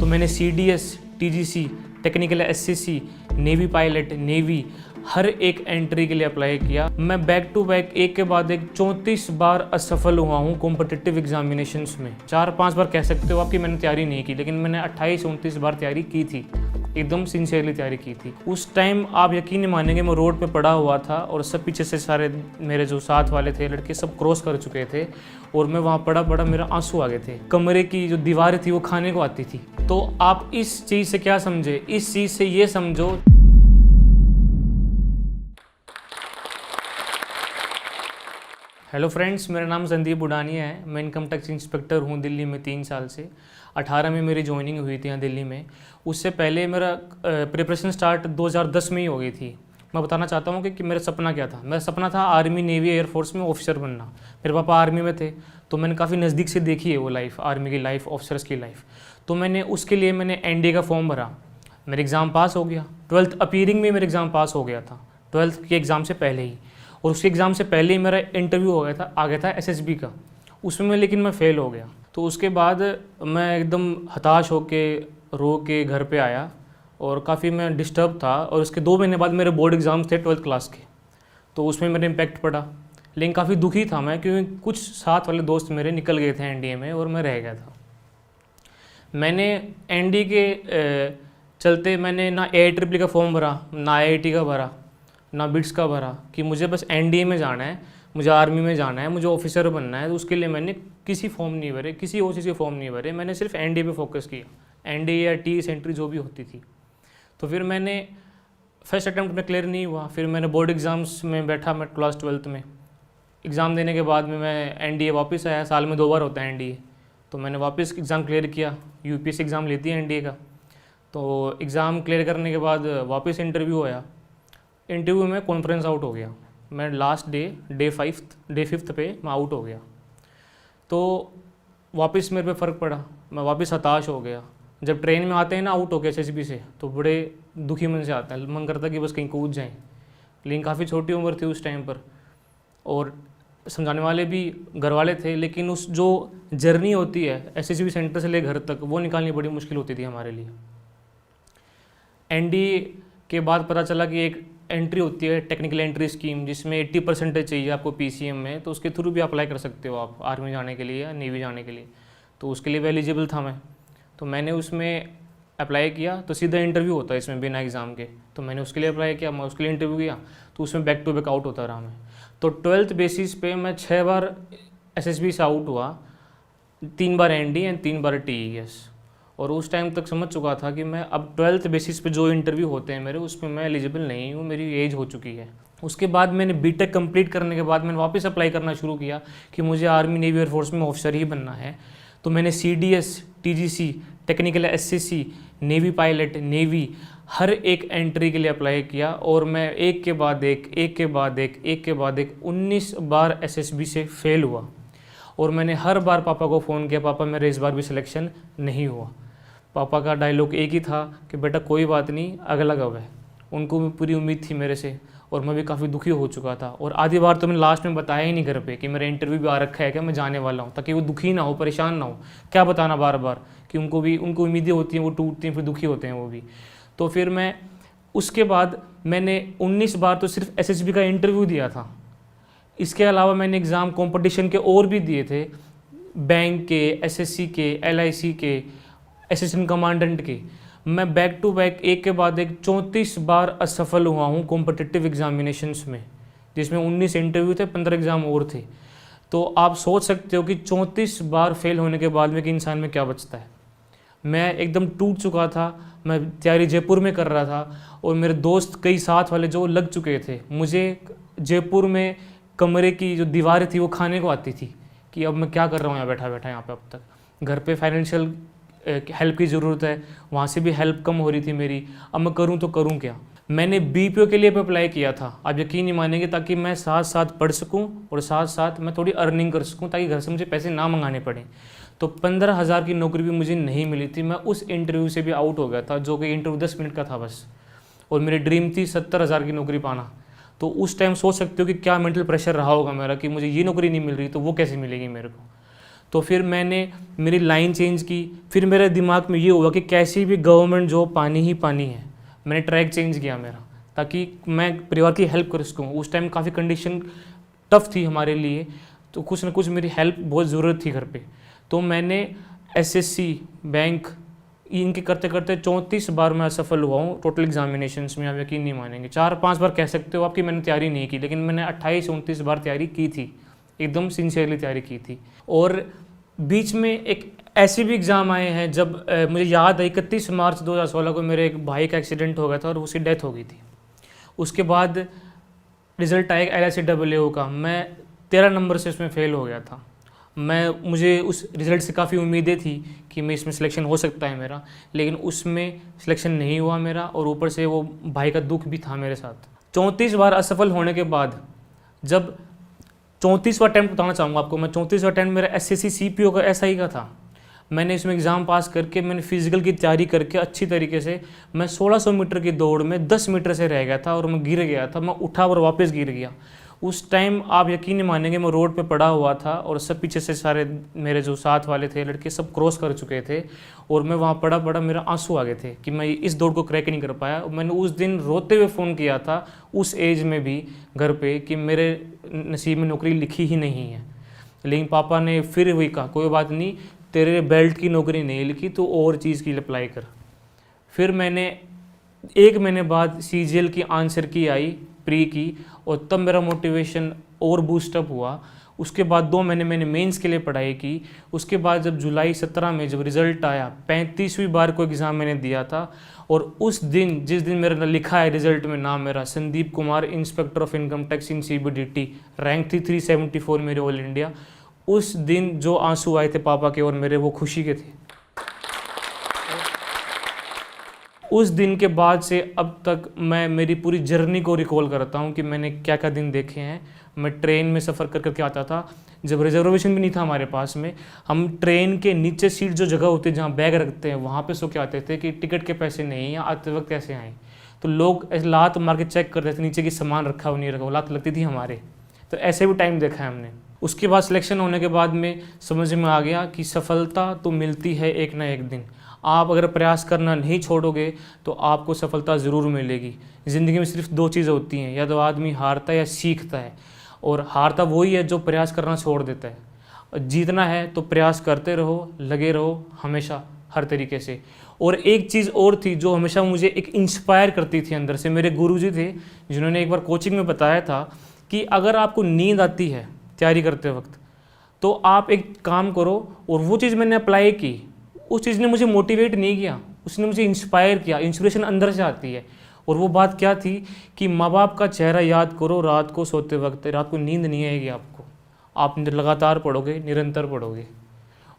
तो मैंने CDS, TGC, technical SCC, navy pilot, navy हर एक एंट्री के लिए अप्लाई किया। मैं बैक टू बैक एक के बाद एक 34 बार असफल हुआ हूँ कॉम्पिटिटिव एग्जामिनेशंस में। 4-5 बार कह सकते हो आपकी मैंने तैयारी नहीं की, लेकिन मैंने 28-29 बार तैयारी की थी, एकदम सिंसियरली तैयारी की थी। उस टाइम आप यकीन नहीं मानेंगे, मैं रोड पे पड़ा हुआ था और सब पीछे से सारे मेरे जो साथ वाले थे लड़के सब क्रॉस कर चुके थे और मैं वहाँ पड़ा मेरा आंसू आ गए थे। कमरे की जो दीवार थी वो खाने को आती थी। तो आप इस चीज़ से क्या समझे, इस चीज़ से ये समझो। हेलो फ्रेंड्स, मेरा नाम संदीप बुडानिया है। मैं इनकम टैक्स इंस्पेक्टर हूँ दिल्ली में 3 साल से। 18 में मेरी ज्वाइनिंग हुई थी यहाँ दिल्ली में। उससे पहले मेरा प्रिपरेशन स्टार्ट 2010 में ही हो गई थी। मैं बताना चाहता हूँ कि मेरा सपना क्या था। मेरा सपना था आर्मी, नेवी, एयरफोर्स में ऑफिसर बनना। मेरे पापा आर्मी में थे, तो मैंने काफ़ी नज़दीक से देखी है वो लाइफ, आर्मी की लाइफ, ऑफिसर्स की लाइफ। तो मैंने उसके लिए NDA का फॉर्म भरा। मेरा एग्ज़ाम पास हो गया। 12th अपीयरिंग में मेरा एग्ज़ाम पास हो गया था, 12th के एग्ज़ाम से पहले ही। और उसके एग्ज़ाम से पहले ही मेरा इंटरव्यू आ गया था SSB का, उसमें लेकिन मैं फ़ेल हो गया। तो उसके बाद मैं एकदम हताश होके रो के घर पे आया और काफ़ी मैं डिस्टर्ब था। और उसके 2 महीने बाद मेरे बोर्ड एग्ज़ाम थे 12th क्लास के, तो उसमें मेरा इम्पैक्ट पड़ा। लेकिन काफ़ी दुखी था मैं, क्योंकि कुछ साथ वाले दोस्त मेरे निकल गए थे NDA में और मैं रह गया था। मैंने NDA के चलते मैंने ना AIEEE का फॉर्म भरा, ना IIT का भरा, ना बिट्स का भरा, कि मुझे बस NDA में जाना है, मुझे आर्मी में जाना है, मुझे ऑफिसर बनना है। तो उसके लिए मैंने किसी फॉर्म नहीं भरे, किसी और चीज़ के फॉर्म नहीं भरे। मैंने सिर्फ NDA पे फोकस किया, NDA या TE सेंट्री जो भी होती थी। तो फिर मैंने फर्स्ट अटैम्प्ट में क्लियर नहीं हुआ। फिर मैंने बोर्ड एग्ज़ाम्स में बैठा, मैं क्लास 12th में एग्ज़ाम देने के बाद में मैं NDA वापस आया। साल में 2 बार होता है NDA, तो मैंने वापस एग्ज़ाम क्लियर किया। UPSC एग्ज़ाम लेती है NDA का। तो एग्ज़ाम क्लियर करने के बाद वापस इंटरव्यू आया। इंटरव्यू में कॉन्फ्रेंस आउट हो गया। मैं लास्ट डे 5th पे मैं आउट हो गया। तो वापस मेरे पे फ़र्क पड़ा, मैं वापस हताश हो गया। जब ट्रेन में आते हैं ना आउट हो गया SSB से, तो बड़े दुखी मन से आता है, मन करता कि बस कहीं कूद जाएं। लेकिन काफ़ी छोटी उम्र थी उस टाइम पर और समझाने वाले भी घर वाले थे। लेकिन उस जो जर्नी होती है SSB सेंटर से ले घर तक, वो निकालनी बड़ी मुश्किल होती थी हमारे लिए। NDA के बाद पता चला कि एक एंट्री होती है टेक्निकल एंट्री स्कीम, जिसमें 80% चाहिए आपको PCM में। तो उसके थ्रू भी अप्लाई कर सकते हो आप आर्मी जाने के लिए या नेवी जाने के लिए। तो उसके लिए भी एलिजिबल था मैं, तो मैंने उसमें अप्लाई किया। तो सीधा इंटरव्यू होता है इसमें बिना एग्ज़ाम के। तो मैंने उसके लिए अप्लाई किया, मैं उसके लिए इंटरव्यू किया, तो उसमें बैक टू बैक आउट होता रहा मैं। तो 12th बेसिस पे मैं 6 बार SSB से आउट हुआ, 3 बार NDA एंड 3 बार TES। और उस टाइम तक समझ चुका था कि मैं अब 12th बेसिस पे जो इंटरव्यू होते हैं मेरे, उसमें मैं एलिजिबल नहीं हूँ, मेरी एज हो चुकी है। उसके बाद मैंने BTech कंप्लीट करने के बाद मैंने वापस अप्लाई करना शुरू किया कि मुझे आर्मी, नेवी, एयरफोर्स में ऑफिसर ही बनना है। तो मैंने CDS, TGC, technical SCC, navy pilot, navy हर एक एंट्री के लिए अप्लाई किया। और मैं एक के बाद एक 19 बार SSB से फेल हुआ। और मैंने हर बार पापा को फ़ोन किया, पापा मेरे इस बार भी सिलेक्शन नहीं हुआ। पापा का डायलॉग एक ही था कि बेटा कोई बात नहीं, अगला कब है। उनको भी पूरी उम्मीद थी मेरे से और मैं भी काफ़ी दुखी हो चुका था। और आधी बार तो मैंने लास्ट में बताया ही नहीं घर पे कि मेरा इंटरव्यू भी आ रखा है, क्या मैं जाने वाला हूँ, ताकि वो दुखी ना हो, परेशान ना हो। क्या बताना बार बार कि उनको उम्मीदें होती हैं, वो टूटती हैं, फिर दुखी होते हैं वो भी। तो फिर मैं उसके बाद मैंने 19 बार तो सिर्फ SSB का इंटरव्यू दिया था। इसके अलावा मैंने एग्ज़ाम कॉम्पिटिशन के और भी दिए थे, बैंक के, SSC के, LIC के, असिस्टेंट कमांडेंट के। मैं बैक टू बैक एक के बाद एक 34 बार असफल हुआ हूँ कॉम्पिटिटिव एग्जामिनेशंस में, जिसमें 19 इंटरव्यू थे, 15 एग्ज़ाम और थे। तो आप सोच सकते हो कि 34 बार फेल होने के बाद में कि इंसान में क्या बचता है। मैं एकदम टूट चुका था। मैं तैयारी जयपुर में कर रहा था और मेरे दोस्त कई साथ वाले जो लग चुके थे। मुझे जयपुर में कमरे की जो दीवारें थी वो खाने को आती थी कि अब मैं क्या कर रहा हूँ यहाँ बैठा यहाँ पे। अब तक घर पे फाइनेंशियल हेल्प की ज़रूरत है, वहाँ से भी हेल्प कम हो रही थी मेरी। अब मैं करूँ तो करूँ क्या। मैंने BPO के लिए भी अप्लाई किया था, आप यकीन नहीं मानेंगे, ताकि मैं साथ साथ पढ़ सकूँ और साथ साथ मैं थोड़ी अर्निंग कर सकूँ, ताकि घर से मुझे पैसे ना मंगाने पड़े। तो 15,000 की नौकरी भी मुझे नहीं मिली थी। मैं उस इंटरव्यू से भी आउट हो गया था, जो कि इंटरव्यू 10 मिनट का था बस। और मेरी ड्रीम थी 70,000 की नौकरी पाना। तो उस टाइम सोच सकते हो कि क्या मेंटल प्रेशर रहा होगा मेरा कि मुझे ये नौकरी नहीं मिल रही तो वो कैसे मिलेगी मेरे को। तो फिर मैंने मेरी लाइन चेंज की। फिर मेरे दिमाग में ये हुआ कि कैसी भी गवर्नमेंट जॉब पानी ही पानी है। मैंने ट्रैक चेंज किया मेरा, ताकि मैं परिवार की हेल्प कर सकूँ। उस टाइम काफ़ी कंडीशन टफ थी हमारे लिए, तो कुछ ना कुछ मेरी हेल्प बहुत ज़रूरत थी घर पे। तो मैंने एसएससी, बैंक, इनके करते करते 34 बार मैं असफल हुआ हूँ टोटल एग्जामिनेशंस में। आप यकीन नहीं मानेंगे, 4-5 बार कह सकते हो आपकी मैंने तैयारी नहीं की, लेकिन मैंने 28-29 बार तैयारी की थी, एकदम सिंसियरली तैयारी की थी। और बीच में एक ऐसे भी एग्ज़ाम आए हैं जब मुझे याद है 31 मार्च 2016 को मेरे एक भाई का एक्सीडेंट हो गया था और उसकी डेथ हो गई थी। उसके बाद रिज़ल्ट आया LICAA का, मैं 13 नंबर से उसमें फ़ेल हो गया था। मुझे उस रिज़ल्ट से काफ़ी उम्मीदें थी कि मैं इसमें सिलेक्शन हो सकता है मेरा, लेकिन उसमें सिलेक्शन नहीं हुआ मेरा, और ऊपर से वो भाई का दुख भी था मेरे साथ। 34 बार असफल होने के बाद जब 34वां अटैम्प्ट बताना चाहूँगा आपको मैं, 34वां अटैम्प्ट मेरा SSC CPO का SI का था। मैंने इसमें एग्ज़ाम पास करके मैंने फिज़िकल की तैयारी करके अच्छी तरीके से मैं 1600 मीटर की दौड़ में 10 मीटर से रह गया था और मैं गिर गया था। मैं उठा और वापस गिर गया। उस टाइम आप यकीन नहीं मानेंगे, मैं रोड पे पड़ा हुआ था और सब पीछे से सारे मेरे जो साथ वाले थे लड़के सब क्रॉस कर चुके थे, और मैं वहाँ पड़ा मेरा आंसू आ गए थे कि मैं इस दौड़ को क्रैक नहीं कर पाया। मैंने उस दिन रोते हुए फ़ोन किया था उस एज में भी घर पे कि मेरे नसीब में नौकरी लिखी ही नहीं है। लेकिन पापा ने फिर वही कहा, कोई बात नहीं, तेरे बेल्ट की नौकरी नहीं लिखी, तो और चीज़ की अप्लाई कर। फिर मैंने 1 महीने बाद CGL की आंसर की आई, प्री की, और तब मेरा मोटिवेशन और बूस्टअप हुआ। उसके बाद 2 महीने मैंने मेंस के लिए पढ़ाई की। उसके बाद जब जुलाई 17 में जब रिज़ल्ट आया, 35वीं बार को एग्ज़ाम मैंने दिया था, और उस दिन जिस दिन मेरा लिखा है रिज़ल्ट में नाम मेरा Sandeep Kumar, inspector of income tax in CBDT, rank थी 374 मेरे ऑल इंडिया। उस दिन जो आंसू आए थे पापा के और मेरे, वो खुशी के थे। उस दिन के बाद से अब तक मैं मेरी पूरी जर्नी को रिकॉल करता हूँ कि मैंने क्या क्या दिन देखे हैं। मैं ट्रेन में सफ़र कर करके आता था, जब रिजर्वेशन भी नहीं था हमारे पास में, हम ट्रेन के नीचे सीट जो जगह होती है जहाँ बैग रखते हैं वहाँ पे सो के आते थे कि टिकट के पैसे नहीं हैं, आते वक्त कैसे आएँ। तो लोग लात मार के चेक करते थे नीचे की सामान रखा हुआ नहीं रखा, लात लगती थी हमारे। तो ऐसे भी टाइम देखा है हमने। उसके बाद सिलेक्शन होने के बाद में समझ में आ गया कि सफलता तो मिलती है एक ना एक दिन। आप अगर प्रयास करना नहीं छोड़ोगे तो आपको सफलता ज़रूर मिलेगी। ज़िंदगी में सिर्फ 2 चीज़ें होती हैं, या तो आदमी हारता है या सीखता है, और हारता वही है जो प्रयास करना छोड़ देता है। और जीतना है तो प्रयास करते रहो, लगे रहो हमेशा हर तरीके से। और एक चीज़ और थी जो हमेशा मुझे एक इंस्पायर करती थी अंदर से, मेरे गुरुजी थे जिन्होंने एक बार कोचिंग में बताया था कि अगर आपको नींद आती है तैयारी करते वक्त तो आप एक काम करो, और वो चीज़ मैंने अप्लाई की। उस चीज़ ने मुझे मोटिवेट नहीं किया, उसने मुझे इंस्पायर किया। इंस्पिरेशन अंदर से आती है, और वो बात क्या थी कि माँ बाप का चेहरा याद करो रात को सोते वक्त। रात को नींद नहीं आएगी आपको, आप लगातार पढ़ोगे, निरंतर पढ़ोगे।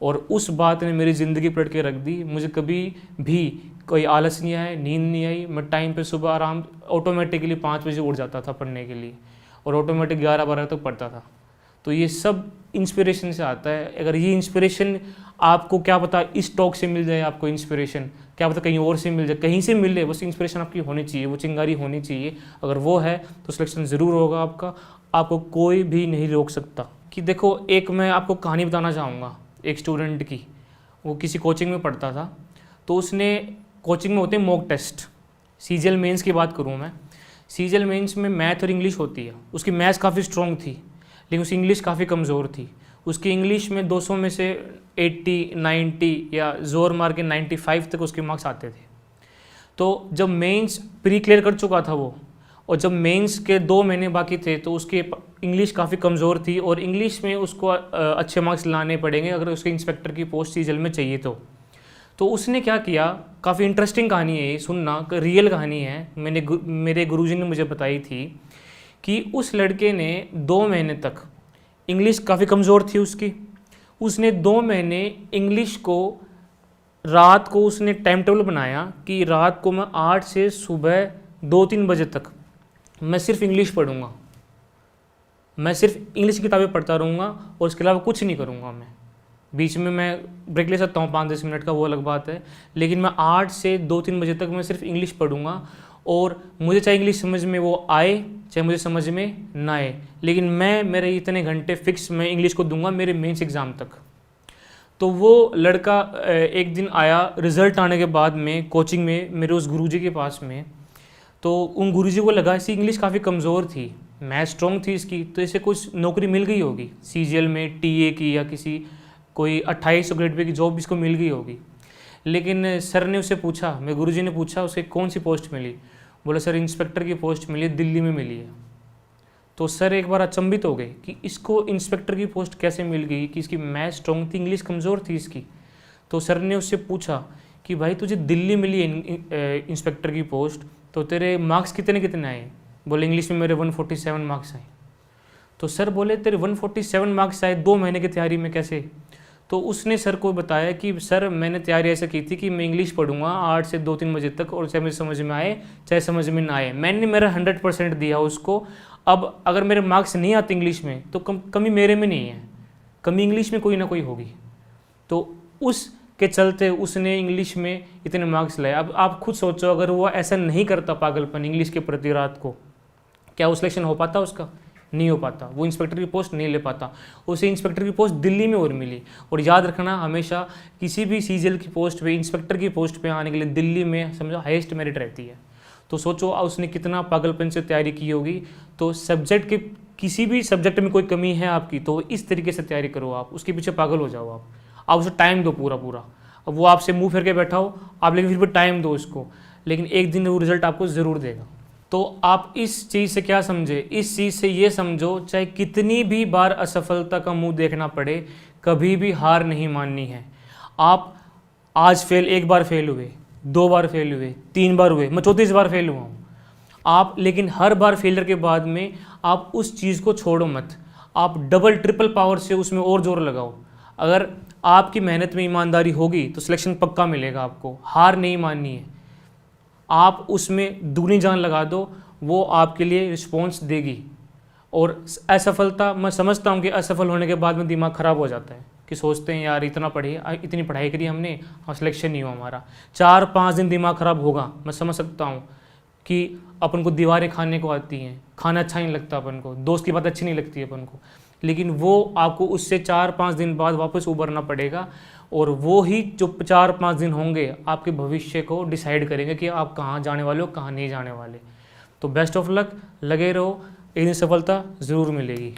और उस बात ने मेरी ज़िंदगी पलट के रख दी। मुझे कभी भी कोई आलस नहीं आया, नींद नहीं आई। मैं टाइम पे सुबह आराम ऑटोमेटिकली 5 बजे उठ जाता था पढ़ने के लिए, और ऑटोमेटिक 11-12 तक पढ़ता था। तो ये सब इंस्पिरेशन से आता है। अगर ये इंस्पिरेशन आपको क्या पता इस टॉक से मिल जाए, आपको इंस्पिरेशन क्या पता कहीं और से मिल जाए, कहीं से मिले, बस इंस्पिरेशन आपकी होनी चाहिए, वो चिंगारी होनी चाहिए। अगर वो है तो सिलेक्शन ज़रूर होगा आपका, आपको कोई भी नहीं रोक सकता। कि देखो, एक मैं आपको कहानी बताना चाहूँगा एक स्टूडेंट की। वो किसी कोचिंग में पढ़ता था, तो उसने कोचिंग में होते हैं मॉक टेस्ट। CGL मेंस की बात करूँ मैं, CGL मेंस में मैथ और इंग्लिश होती है। उसकी मैथ्स काफ़ी स्ट्रॉन्ग थी, लेकिन उसकी इंग्लिश काफ़ी कमज़ोर थी। उसकी इंग्लिश में 200 में से 80, 90 या ज़ोर मार के 95 तक उसके मार्क्स आते थे। तो जब मेंस प्री क्लियर कर चुका था वो, और जब मेंस के 2 महीने बाकी थे, तो उसकी इंग्लिश काफ़ी कमज़ोर थी, और इंग्लिश में उसको अच्छे मार्क्स लाने पड़ेंगे अगर उसके इंस्पेक्टर की पोस्ट CGL में चाहिए तो उसने क्या किया, काफ़ी इंटरेस्टिंग कहानी है ये, सुनना, रियल कहानी है। मेरे गुरुजी ने मुझे बताई थी कि उस लड़के ने 2 महीने तक, इंग्लिश काफ़ी कमज़ोर थी उसकी, उसने 2 महीने इंग्लिश को रात को उसने टाइम टेबल बनाया कि रात को मैं 8 से सुबह 2-3 बजे तक मैं सिर्फ इंग्लिश पढ़ूंगा, मैं सिर्फ इंग्लिश की किताबें पढ़ता रहूँगा और उसके अलावा कुछ नहीं करूँगा। मैं बीच में मैं ब्रेक ले सकता हूँ 5-10 मिनट का, वो अलग बात है, लेकिन मैं 8 से 2-3 बजे तक मैं सिर्फ इंग्लिश पढ़ूंगा। और मुझे चाहे इंग्लिश समझ में वो आए चाहे मुझे समझ में ना आए, लेकिन मैं मेरे इतने घंटे फिक्स मैं इंग्लिश को दूंगा मेरे मेंस एग्ज़ाम तक। तो वो लड़का एक दिन आया रिज़ल्ट आने के बाद में कोचिंग में मेरे उस गुरुजी के पास में। तो उन गुरुजी को लगा इसकी इंग्लिश काफ़ी कमज़ोर थी, मैथ स्ट्रॉन्ग थी इसकी, तो इसे कुछ नौकरी मिल गई होगी सीजीएल में टीए की, या किसी कोई 2800 ग्रेड पे की जॉब इसको मिल गई होगी। लेकिन सर ने उसे पूछा, मेरे गुरुजी ने पूछा उसे कौन सी पोस्ट मिली। बोला सर इंस्पेक्टर की पोस्ट मिली है, दिल्ली में मिली है। तो सर एक बार अचंभित हो गए कि इसको इंस्पेक्टर की पोस्ट कैसे मिल गई, कि इसकी मैथ स्ट्रॉन्ग थी, इंग्लिश कमज़ोर थी इसकी। तो सर ने उससे पूछा कि भाई तुझे दिल्ली मिली है इंस्पेक्टर की पोस्ट, तो तेरे मार्क्स कितने कितने आए। बोले इंग्लिश में मेरे 147 मार्क्स आए। तो सर बोले तेरे 147 मार्क्स आए 2 महीने की तैयारी में कैसे। तो उसने सर को बताया कि सर मैंने तैयारी ऐसे की थी कि मैं इंग्लिश पढ़ूंगा 8 से 2-3 बजे तक, और चाहे मुझे समझ में आए चाहे समझ में ना आए, मैंने मेरा 100% दिया उसको। अब अगर मेरे मार्क्स नहीं आते इंग्लिश में तो कमी मेरे में नहीं है, कमी इंग्लिश में कोई ना कोई होगी। तो उस के चलते उसने इंग्लिश में इतने मार्क्स लाए। अब आप खुद सोचो अगर वो ऐसा नहीं करता पागलपन इंग्लिश के प्रति रात को, क्या वो सिलेक्शन हो पाता उसका? नहीं हो पाता, वो इंस्पेक्टर की पोस्ट नहीं ले पाता। उसे इंस्पेक्टर की पोस्ट दिल्ली में और मिली। और याद रखना हमेशा किसी भी सीजीएल की पोस्ट पे, इंस्पेक्टर की पोस्ट पे आने के लिए दिल्ली में समझो हाईएस्ट मेरिट रहती है। तो सोचो उसने कितना पागलपन से तैयारी की होगी। तो सब्जेक्ट के किसी भी सब्जेक्ट में कोई कमी है आपकी तो इस तरीके से तैयारी करो, आप उसके पीछे पागल हो जाओ, आप उसे टाइम दो पूरा। अब वो आपसे मुंह फेर के बैठा हो आप, लेकिन फिर भी टाइम दो उसको, लेकिन एक दिन वो रिजल्ट आपको ज़रूर देगा। तो आप इस चीज़ से क्या समझे? इस चीज़ से ये समझो चाहे कितनी भी बार असफलता का मुंह देखना पड़े, कभी भी हार नहीं माननी है। आप आज एक बार फेल हुए, 2 बार फेल हुए, 3 बार हुए, मैं 34 बार फेल हुआ हूँ आप, लेकिन हर बार फेलियर के बाद में आप उस चीज़ को छोड़ो मत, आप डबल ट्रिपल पावर से उसमें और जोर लगाओ। अगर आपकी मेहनत में ईमानदारी होगी तो सिलेक्शन पक्का मिलेगा आपको, हार नहीं माननी है। आप उसमें दुगनी जान लगा दो, वो आपके लिए रिस्पॉन्स देगी। और असफलता, मैं समझता हूँ कि असफल होने के बाद में दिमाग ख़राब हो जाता है कि सोचते हैं यार इतनी पढ़ाई करी हमने और सिलेक्शन नहीं हुआ हमारा, 4-5 दिन दिमाग ख़राब होगा। मैं समझ सकता हूँ कि अपन को दीवारें खाने को आती हैं, खाना अच्छा नहीं लगता अपन को, दोस्त की बात अच्छी नहीं लगती है अपन को, लेकिन वो आपको उससे 4-5 दिन बाद वापस उभरना पड़ेगा। और वो ही जो 4-5 दिन होंगे आपके भविष्य को डिसाइड करेंगे कि आप कहाँ जाने वाले हो, कहाँ नहीं जाने वाले। तो बेस्ट ऑफ लक, लगे रहो, एक दिन सफलता ज़रूर मिलेगी।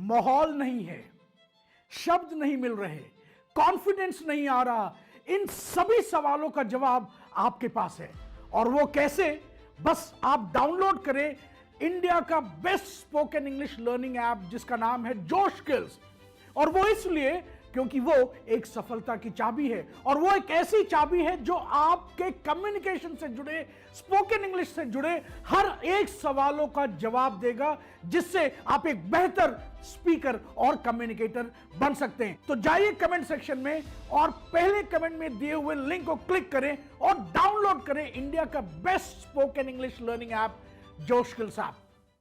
माहौल नहीं है, शब्द नहीं मिल रहे, कॉन्फिडेंस नहीं आ रहा, इन सभी सवालों का जवाब आपके पास है। और वो कैसे? बस आप डाउनलोड करें इंडिया का best spoken English learning app जिसका नाम है जोश स्किल्स। और वो इसलिए क्योंकि वो एक सफलता की चाबी है, और वो एक ऐसी चाबी है जो आपके कम्युनिकेशन से जुड़े, स्पोकन इंग्लिश से जुड़े हर एक सवालों का जवाब देगा, जिससे आप एक बेहतर स्पीकर और कम्युनिकेटर बन सकते हैं। तो जाइए कमेंट सेक्शन में और पहले कमेंट में दिए हुए लिंक को क्लिक करें और डाउनलोड करें इंडिया का best spoken English learning app जोश स्किल्स ऐप।